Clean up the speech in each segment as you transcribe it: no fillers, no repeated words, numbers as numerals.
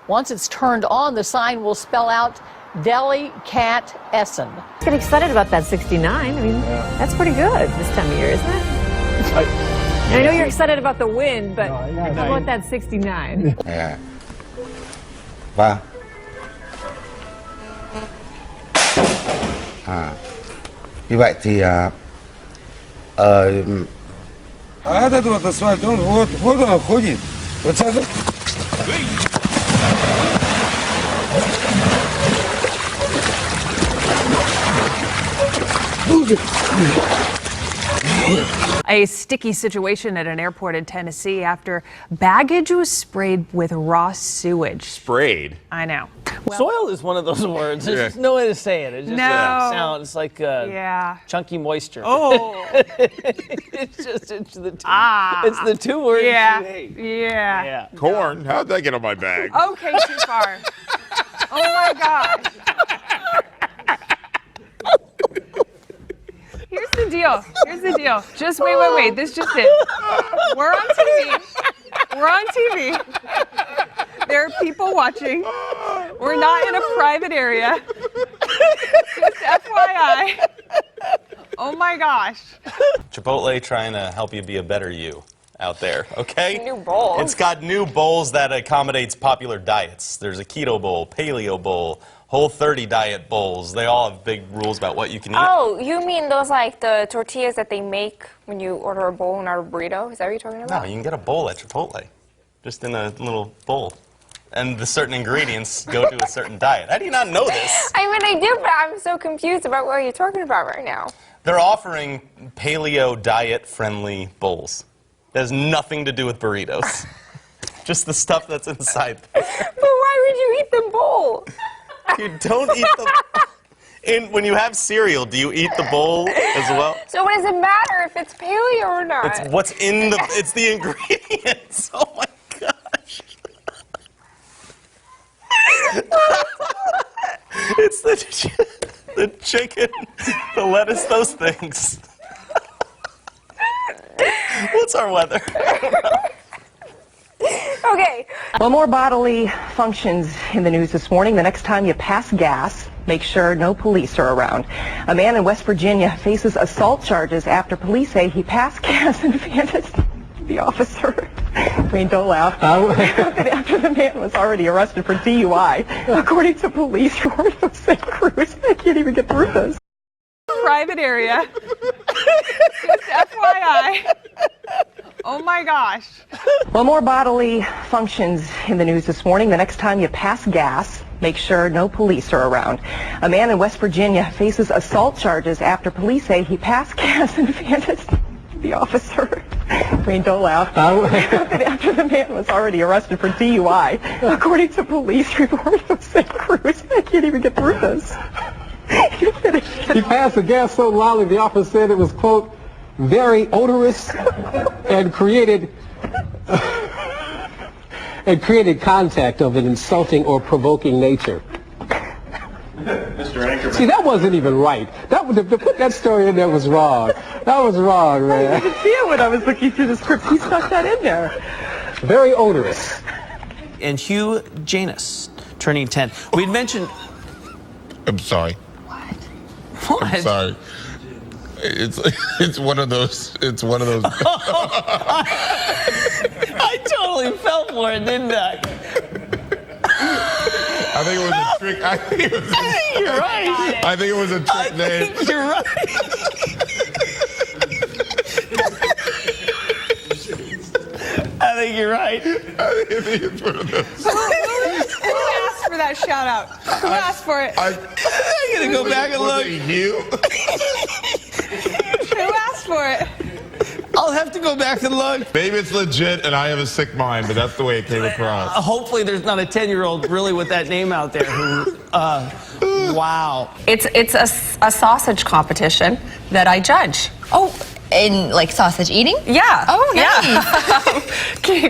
Once it's turned on, the sign will spell out Deli Cat Essen. Get excited about that 69. I mean, that's pretty good this time of year, isn't it? I know you're excited about the wind, but how about that 69? Yeah. Vâng. Như vậy thì этот вот асфальт, он вот он ходит. Вот это. A sticky situation at an airport in Tennessee after baggage was sprayed with raw sewage. Sprayed? I know. Well, soil is one of those words. There's just no way to say it. It just sounds like chunky moisture. Oh. it's the two words you hate. Yeah. Corn? How'd that get on my bag? Okay, too far. Oh my God. Here's the deal. Just wait. This just in. We're on TV. There are people watching. We're not in a private area. Just FYI. Oh my gosh. Chipotle trying to help you be a better you out there, okay? New bowls. It's got new bowls that accommodates popular diets. There's a keto bowl, paleo bowl, Whole30 diet bowls. They all have big rules about what you can eat. Oh, you mean those like the tortillas that they make when you order a bowl and not a burrito? Is that what you're talking about? No, you can get a bowl at Chipotle, just in a little bowl. And the certain ingredients go to a certain diet. How do you not know this? I mean, I do, but I'm so confused about what you're talking about right now. They're offering paleo diet-friendly bowls. That has nothing to do with burritos. Just the stuff that's inside there. But why would you eat the bowl? You don't eat the... when you have cereal, do you eat the bowl as well? So what does it matter if it's paleo or not? It's what's in the... It's the ingredients. Oh my gosh. It's the chicken, the lettuce, those things. What's our weather? Okay. Well, more bodily functions in the news this morning. The next time you pass gas, make sure no police are around. A man in West Virginia faces assault charges after police say he passed gas and handed the officer. Wayne, don't laugh. After the man was already arrested for DUI, according to police report of St. Cruz. I can't even get through this. Private area. Just FYI. Oh my gosh. Well, more bodily functions in the news this morning. The next time you pass gas, make sure no police are around. A man in West Virginia faces assault charges after police say he passed gas and handed the officer. Wayne, don't laugh. After the man was already arrested for DUI, according to police report of St. Cruz. I can't even get through this. He passed the gas so loudly the officer said it was, quote, very odorous and created contact of an insulting or provoking nature. Mr. Anchorman. See, that wasn't even right. To put that story in there was wrong. That was wrong, man. I didn't see it when I was looking through the script. He stuck that in there. Very odorous. And Hugh Janus, turning 10. We'd mentioned... I'm sorry. What? I'm sorry. It's one of those. It's one of those. I totally fell for it, didn't I? I think it was a trick. I think you're right. I think it was a trick name. I think you're right. I think you're right. I think it's one of those. Who asked for that shout out? Who asked for it? I'm gonna go back and look. Was it you? Who asked for it? I'll have to go back and look. Maybe it's legit and I have a sick mind, but that's the way it came across. Hopefully there's not a 10-year-old really with that name out there who, wow. It's a sausage competition that I judge. Oh, in like sausage eating? Yeah. Oh, nice. Yeah.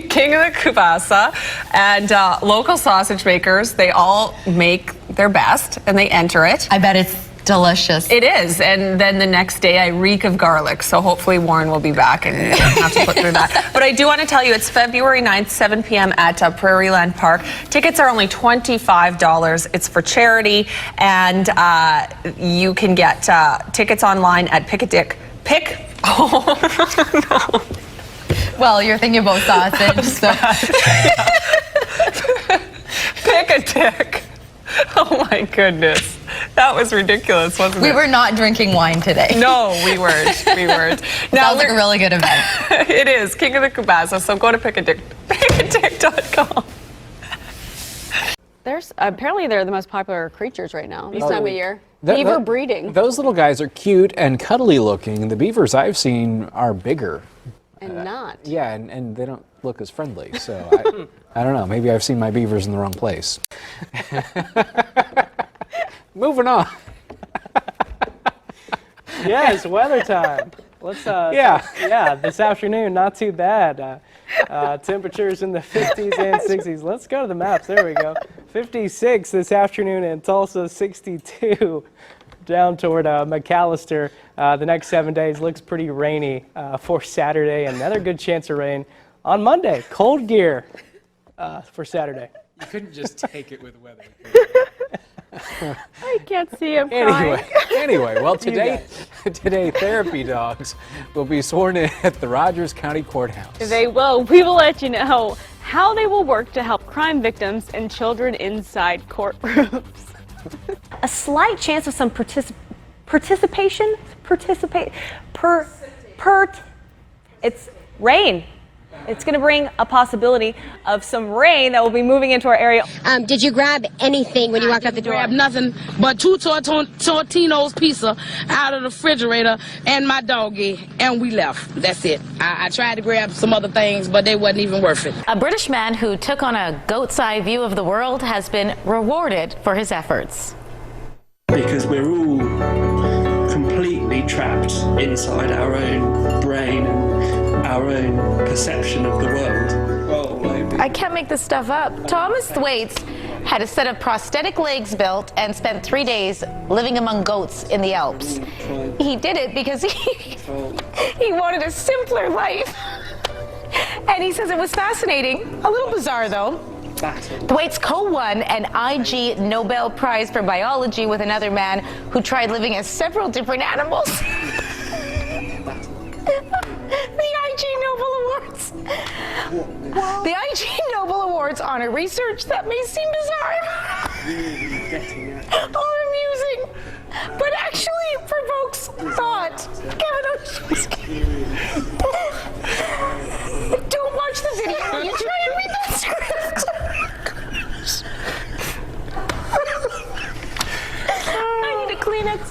King of the Kubasa and local sausage makers, they all make their best and they enter it. I bet it's delicious. It is, and then the next day I reek of garlic, so hopefully Warren will be back and have to put through that. But I do want to tell you, it's February 9th, 7 p.m. at Prairieland Park. Tickets are only $25. It's for charity, and you can get tickets online at Well, you're thinking about sausage, so. Pick-a-tick. Oh my goodness. That was ridiculous, wasn't it? We were not drinking wine today. No, we weren't. We weren't. Now, sounds like a really good event. It is. King of the Cabasa, so go to pickatick.com. Apparently they're the most popular creatures right now, this time of year. Beaver breeding. Those little guys are cute and cuddly looking. The beavers I've seen are bigger. And not. Yeah, and they don't look as friendly, so I don't know. Maybe I've seen my beavers in the wrong place. Moving on. Yes, weather time. Let's this afternoon, not too bad. Temperatures in the 50s and 60s. Let's go to the maps. There we go. 56 this afternoon in Tulsa, 62 down toward McAllister. The next 7 days looks pretty rainy for Saturday. Another good chance of rain on Monday. Cold gear for Saturday. You couldn't just take it with weather. I can't see him crying. Anyway, well, today therapy dogs will be sworn in at the Rogers County Courthouse. They will. We will let you know how they will work to help crime victims and children inside courtrooms. A slight chance of some it's rain. It's going to bring a possibility of some rain that will be moving into our area. Did you grab anything when you walked out the door? I grabbed nothing but 2 Tortino's pizza out of the refrigerator and my doggy, and we left. That's it. I tried to grab some other things, but they wasn't even worth it. A British man who took on a goat's eye view of the world has been rewarded for his efforts. Because we're all completely trapped inside our own brain and our own perception of the world. I can't make this stuff up. Thomas Thwaites had a set of prosthetic legs built and spent 3 days living among goats in the Alps. He did it because he wanted a simpler life. And he says it was fascinating, a little bizarre though. Thwaites co-won an IG Nobel Prize for Biology with another man who tried living as several different animals. The IG Nobel Awards. The IG Nobel Awards honor research that may seem bizarre or amusing, but actually provokes thought. Don't watch the video. You try and read that script. I need a Kleenex.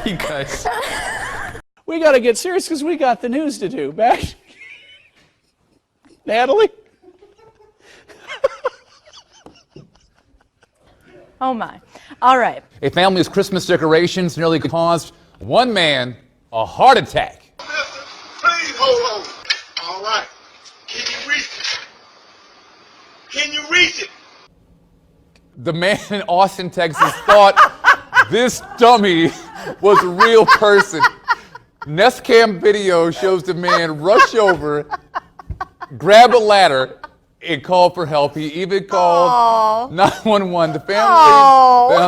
You guys. We got to get serious because we got the news to do. Back. Natalie? Oh my. All right. A family's Christmas decorations nearly caused one man a heart attack. Please hold on. All right. Can you reach it? Can you reach it? The man in Austin, Texas thought this dummy was a real person. Nest cam video shows the man rush over, grab a ladder, and call for help. He even called 911.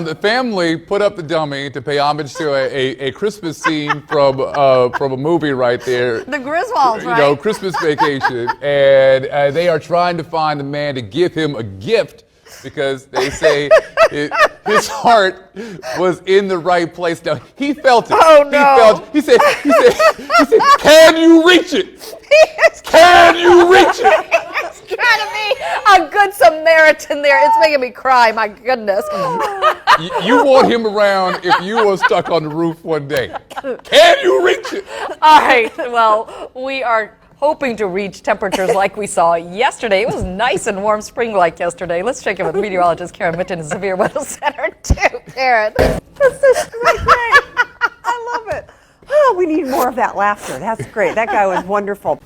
The family put up the dummy to pay homage to a Christmas scene from a movie right there. The Griswolds, right? You know, Christmas Vacation. And they are trying to find the man to give him a gift because they say his heart was in the right place. Now, he felt it. Oh, no. He said, can you reach it? Can you reach it? It's trying to be a good Samaritan there. It's making me cry, my goodness. You want him around if you were stuck on the roof one day. Can you reach it? All right, well, we are hoping to reach temperatures like we saw yesterday. It was nice and warm, spring-like yesterday. Let's check in with meteorologist Karen Mitton in the Severe Weather Center, too. Karen. This is great. I love it. Oh, we need more of that laughter. That's great. That guy was wonderful.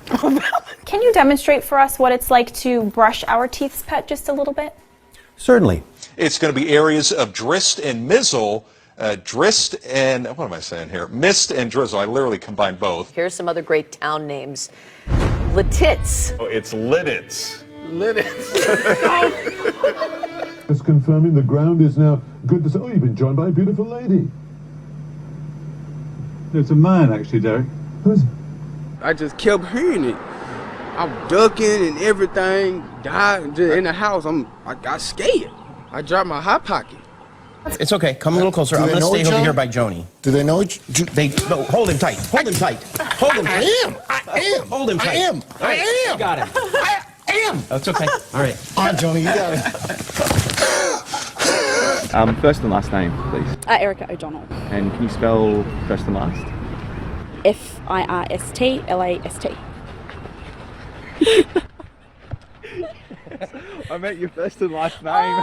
Can you demonstrate for us what it's like to brush our teeth's pet just a little bit? Certainly. It's going to be areas of drist and mizzle. Drist and, what am I saying here? Mist and drizzle. I literally combined both. Here's some other great town names. Lititz. Oh, it's Lidditz. It's confirming the ground is now good to say. Oh, you've been joined by a beautiful lady. It's a man, actually, Derek. Who's? I just kept hearing it. I'm ducking and everything. Died just in the house. I got scared. I dropped my hot pocket. It's okay. Come a little closer. I'm going to stay over here by Joni. Do they know each? No, hold him tight. Hold him tight. Hold him tight. I am. Hold him tight. I am. All right, I am. You got him. I am. That's okay. All right. All right, Joni, you got it. First and last name, please. Erica O'Donnell. And can you spell first and last? First-Last. I meant your first and last name.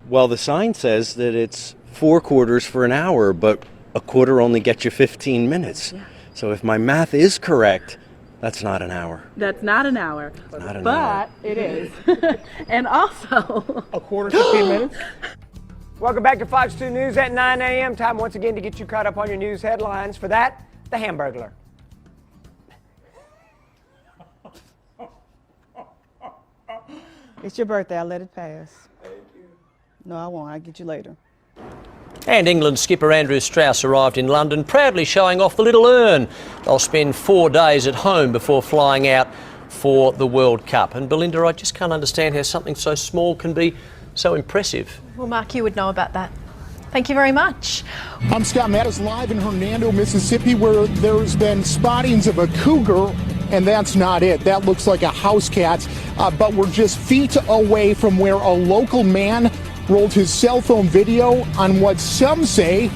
Well, the sign says that it's 4 quarters for an hour, but a quarter only gets you 15 minutes. Yeah. So if my math is correct, that's not an hour. That's not an hour. Not an but hour. It is. And also a quarter, 15 minutes. Welcome back to Fox 2 News at 9 a.m. Time once again to get you caught up on your news headlines. For that, the Hamburglar. It's your birthday. I'll let it pass. Thank you. No, I won't. I'll get you later. And England skipper Andrew Strauss arrived in London, proudly showing off the little urn. They'll spend 4 days at home before flying out for the World Cup. And Belinda, I just can't understand how something so small can be so impressive. Well, Mark, you would know about that. Thank you very much. I'm Scott Mattis, live in Hernando, Mississippi, where there's been spottings of a cougar, and that's not it. That looks like a house cat, but we're just feet away from where a local man rolled his cell phone video on what some say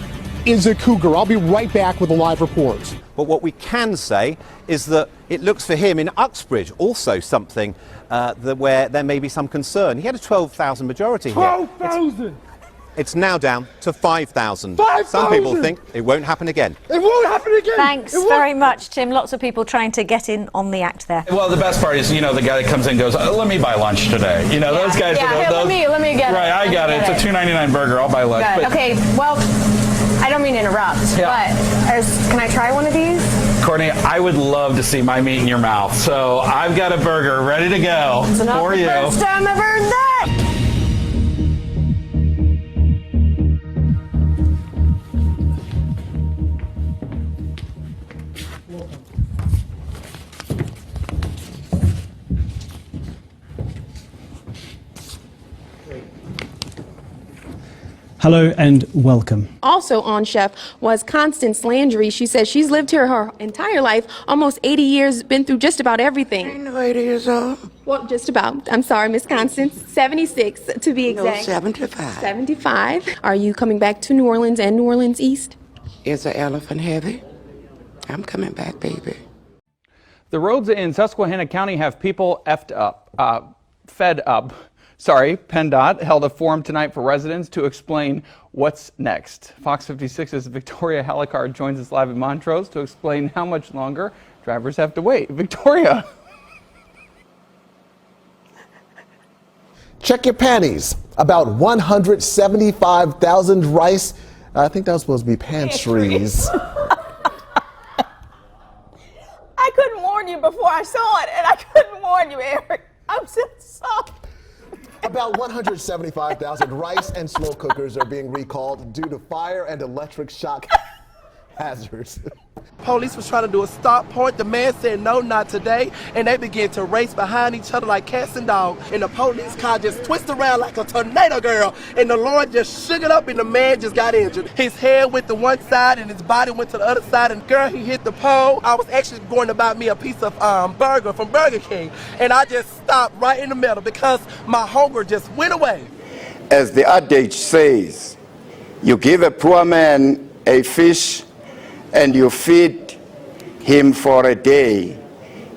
is a cougar. I'll be right back with a live report. But what we can say is that it looks for him in Uxbridge also something where there may be some concern. He had a 12,000 majority 12,000! It's now down to 5,000. 5,000! Some people think it won't happen again. It won't happen again! Thanks very much, Tim. Lots of people trying to get in on the act there. Well, the best part is, the guy that comes in and goes, let me buy lunch today. Those guys. Yeah, here, let me get it. Right, I got it. It's a $2.99 burger. I'll buy lunch. Good. Okay, well, I don't mean to interrupt, but can I try one of these? Courtney, I would love to see my meat in your mouth. So I've got a burger ready to go It's not for the you. first time I've heard that. Hello and welcome. Also on, Chef, was Constance Landry. She says she's lived here her entire life, almost 80 years, been through just about everything. Ain't no 80 years old. Well, just about. I'm sorry, Miss Constance. 76 to be No, exact. 75. 75. Are you coming back to New Orleans and New Orleans East? Is the elephant heavy? I'm coming back, baby. The roads in Susquehanna County have people fed up. PennDOT held a forum tonight for residents to explain what's next. Fox 56's Victoria Halicard joins us live in Montrose to explain how much longer drivers have to wait. Victoria. Check your panties. About 175,000 rice. I think that was supposed to be pantries. I couldn't warn you before I saw it, and I couldn't warn you, Eric. I'm so sorry. About 175,000 rice and slow cookers are being recalled due to fire and electric shock hazards. Police was trying to do a stop point. The man said, no, not today. And they began to race behind each other like cats and dogs. And the police car just twisted around like a tornado, girl. And the Lord just shook it up and the man just got injured. His head went to one side and his body went to the other side. And girl, he hit the pole. I was actually going to buy me a piece of burger from Burger King. And I just stopped right in the middle because my hunger just went away. As the adage says, you give a poor man a fish and you feed him for a day.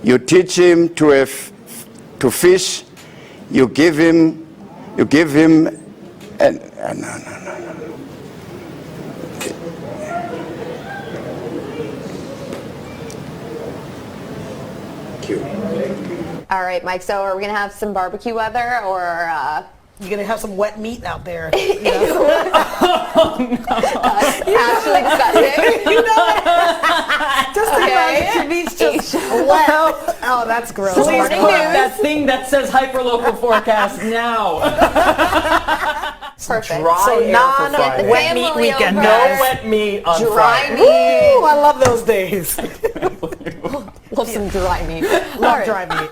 You teach him to fish. You give him, and no. All right, Mike, so are we going to have some barbecue weather or You're gonna have some wet meat out there. Actually disgusting. You know what? Just imagine your meat's just wet. Oh, that's gross. Please put that thing that says hyperlocal forecast now. Perfect. So non-wet meat weekend, No guys. wet meat on Dry Friday. meat. Ooh, I love those days. Love some dry meat. Love dry meat.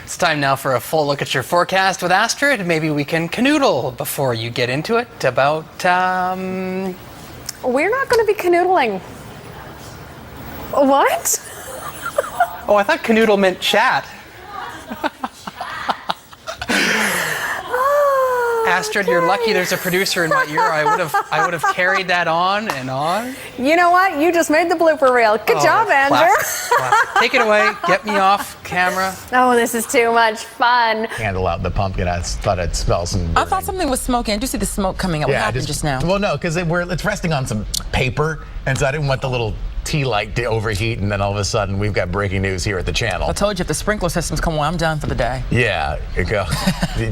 It's time now for a full look at your forecast with Astrid. Maybe we can canoodle before you get into it about, We're not going to be canoodling. What? Oh, I thought canoodle meant chat. Astrid, you're lucky there's a producer in my ear. I would have carried that on and on. You know what? You just made the blooper reel. Good job, Andrew. Classic. Take it away. Get me off camera. Oh, this is too much fun. Handle out the pumpkin. I thought I'd smell some. I thought something was smoking. I do see the smoke coming up. What happened just now? Well, no, because it's resting on some paper, and so I didn't want the little tea light to overheat, and then all of a sudden we've got breaking news here at the channel. I told you if the sprinkler systems come on, I'm done for the day. Yeah, you go.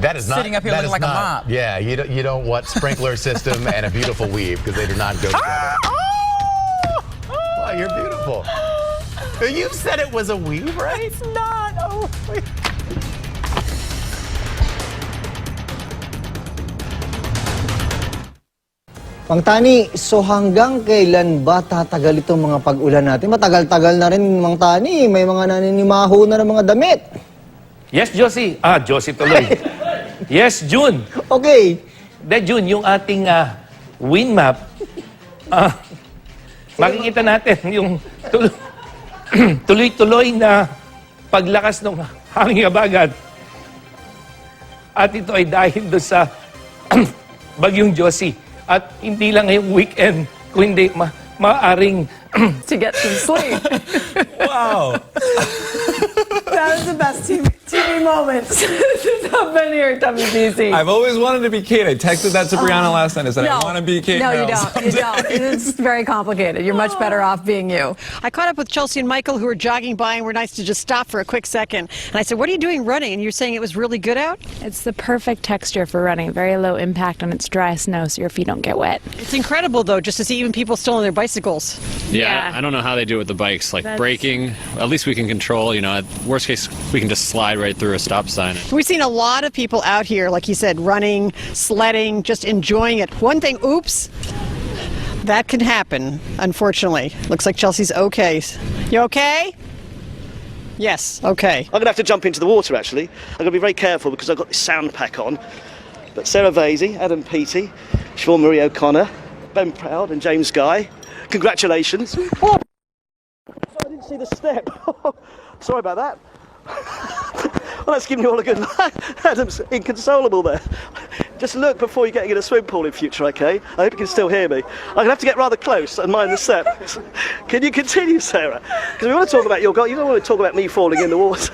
That is not Sitting up here looking like a mop. Yeah, you don't want sprinkler system and a beautiful weave because they do not go together. Oh, you're beautiful. You said it was a weave, right? It's not. Oh. Mang Tani, so hanggang kailan ba tatagal itong mga pag-ulan natin? Matagal-tagal na rin, Mang Tani. May mga naninimaho na ng mga damit. Yes, Josie. Josie tuloy. Yes, June. Okay. June, yung ating wind map, makikita natin yung tuloy-tuloy na paglakas ng hangin habagat. At ito ay dahil doon sa bagyong Josie. At hindi lang ngayong weekend, kundi maaring to get some sleep. Wow. That was the best TV moment. This has not been here at WBC. I've always wanted to be Kate. I texted that to Brianna last night. I said, I want to be Kate. No, you Mills. don't. You don't. It's very complicated. You're much better off being you. I caught up with Chelsea and Michael, who were jogging by and were nice to just stop for a quick second. And I said, what are you doing running? And you're saying it was really good out? It's the perfect texture for running. Very low impact on its dry snow, so your feet don't get wet. It's incredible, though, just to see even people still on their bicycles. Yeah, I don't know how they do it with the bikes. Like braking, at least we can control. You know, at worst case, we can just slide right through a stop sign. We've seen a lot of people out here, like you said, running, sledding, just enjoying it. One thing, oops, that can happen, unfortunately. Looks like Chelsea's okay. You okay? Yes, okay. I'm going to have to jump into the water, actually. I'm going to be very careful because I've got this sound pack on. But Sarah Vasey, Adam Peaty, Siobhan Marie O'Connor, Ben Proud and James Guy, congratulations. Oh, I didn't see the step. Sorry about that. Well, that's giving you all a good laugh. Adam's inconsolable there. Just look before you're getting in a swim pool in future, okay? I hope you can still hear me. I'm going to have to get rather close and mind the step. Can you continue, Sarah? Because we want to talk about your goal. You don't want to talk about me falling in the water.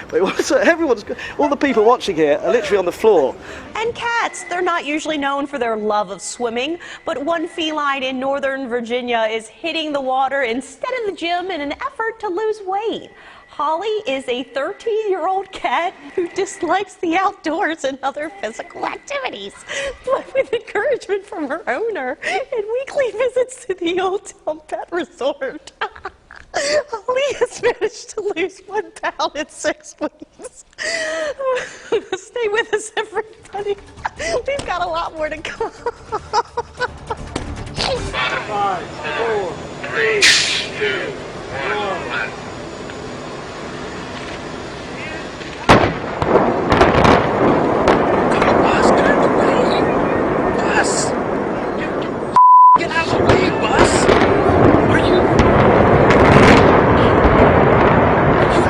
But all the people watching here are literally on the floor. And cats, they're not usually known for their love of swimming, but one feline in Northern Virginia is hitting the water instead of the gym in an effort to lose weight. Holly is a 13-year-old cat who dislikes the outdoors and other physical activities, but with encouragement from her owner and weekly visits to the Old Town Pet Resort. Holly has managed to lose 1 pound in 6 weeks. Stay with us, everybody. We've got a lot more to go. 5, 4, 3, 2, 1. Bus! Get out of the way, Bus! Are you... What the...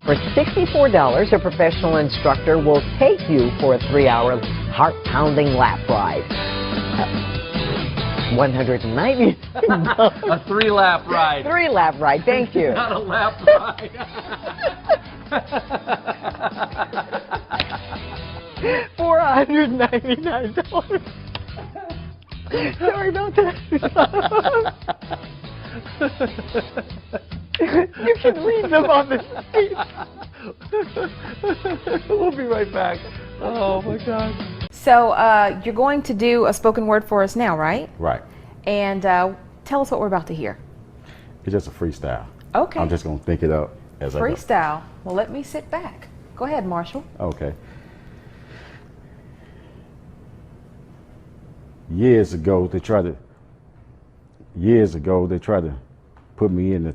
For $64, a professional instructor will take you for a 3-hour heart-pounding lap ride. $190. A 3-lap ride. 3-lap ride, thank you. Not a lap ride. $199. Sorry about that. You can read them on the street. We'll be right back. Oh my God. So you're going to do a spoken word for us now, right? Right. And tell us what we're about to hear. It's just a freestyle. Okay. I'm just going to think it up as I go. Freestyle. Well, let me sit back. Go ahead, Marshall. Okay. Years ago, they tried to put me in the,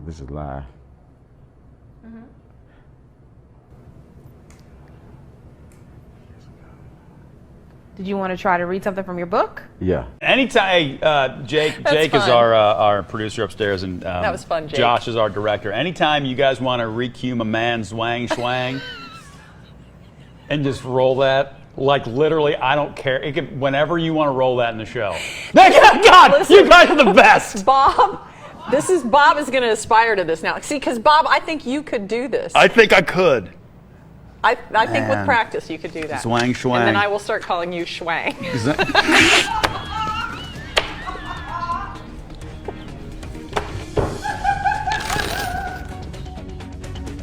this is a lie. Did you want to try to read something from your book? Yeah. Anytime, Jake is fun. our producer upstairs, and That was fun, Jake. Josh is our director. Anytime you guys want to re-cue my man Zwang Schwang and just roll that, like literally, I don't care. It can, whenever you want to roll that in the show. God, Listen, you guys are the best. Bob is going to aspire to this now. See, because Bob, I think you could do this. I think I could. I think with Man. practice you could do that. Zwang Schwang. And then I will start calling you Schwang.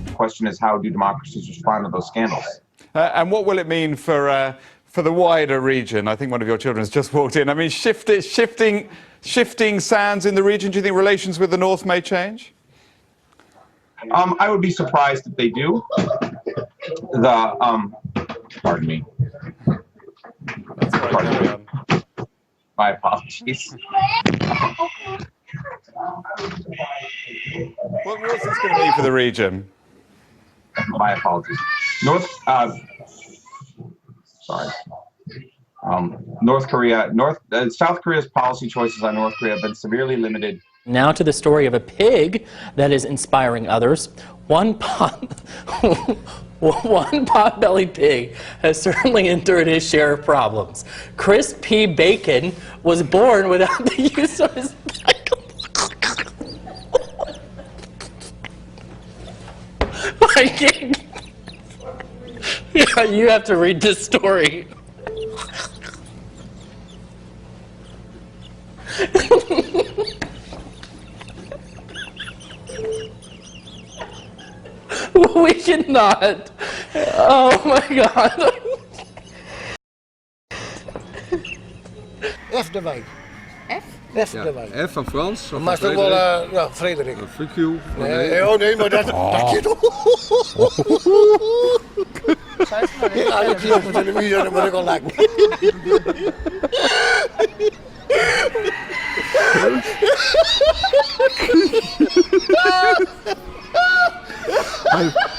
The question is, how do democracies respond to those scandals? And what will it mean for the wider region? I think one of your children has just walked in. I mean, shifting sands in the region. Do you think relations with the North may change? I would be surprised if they do. Pardon me. That's right. My apologies. What's this going to mean for the region? My apologies. South Korea's policy choices on North Korea have been severely limited. Now to the story of a pig that is inspiring others. One pot-bellied pig has certainly endured his share of problems. Chris P. Bacon was born without the use of his Yeah, you have to read this story. We should not. Oh my God. F erbij. F? F Ja, erbij. F van Frans. Of Maar is toch wel, ja, Frederik. Fuck you. Nee, oh nee, maar dat je toch. Ja, dat zie ik op de televisie, dat moet ik al lijken.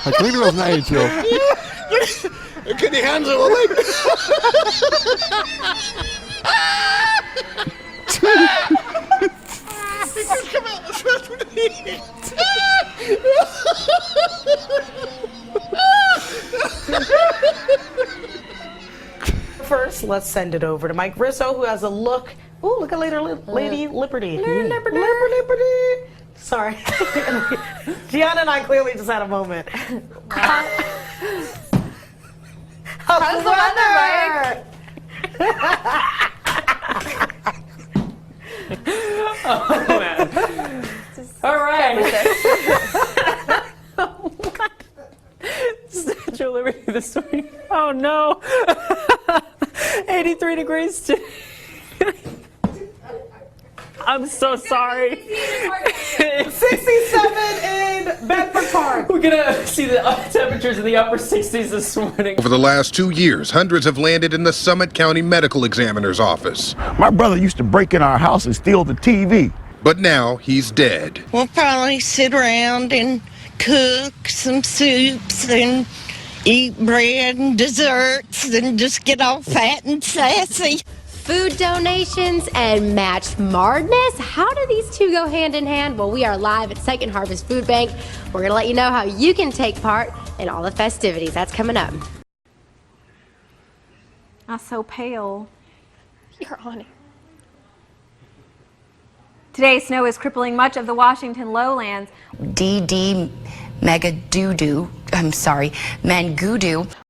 Hij klinkt wel als een eentje, joh. Ik kan die hand zo wel lekker. Ik kan geweldig zwart voor de niet. First, let's send it over to Mike Rizzo, who has a look. Ooh, look at Lady Liberty. Liberty. Sorry. Gianna and I clearly just had a moment. How's the weather, Mike? Oh, man. All right. Statue of Liberty this morning. Oh, no. 83 degrees today. I'm so sorry. 67 in Bedford Park. We're gonna see the temperatures in the upper 60s this morning. Over the last 2 years, hundreds have landed in the Summit County Medical Examiner's office. My brother used to break in our house and steal the TV. But now he's dead. We'll probably sit around and cook some soups and eat bread and desserts and just get all fat and sassy. Food donations and match smartness. How do these two go hand in hand? Well, we are live at Second Harvest Food Bank. We're going to let you know how you can take part in all the festivities. That's coming up. I'm so pale. You're on it. Today's snow is crippling much of the Washington lowlands. DD Mega Doo-Doo I'm sorry, Mangudu.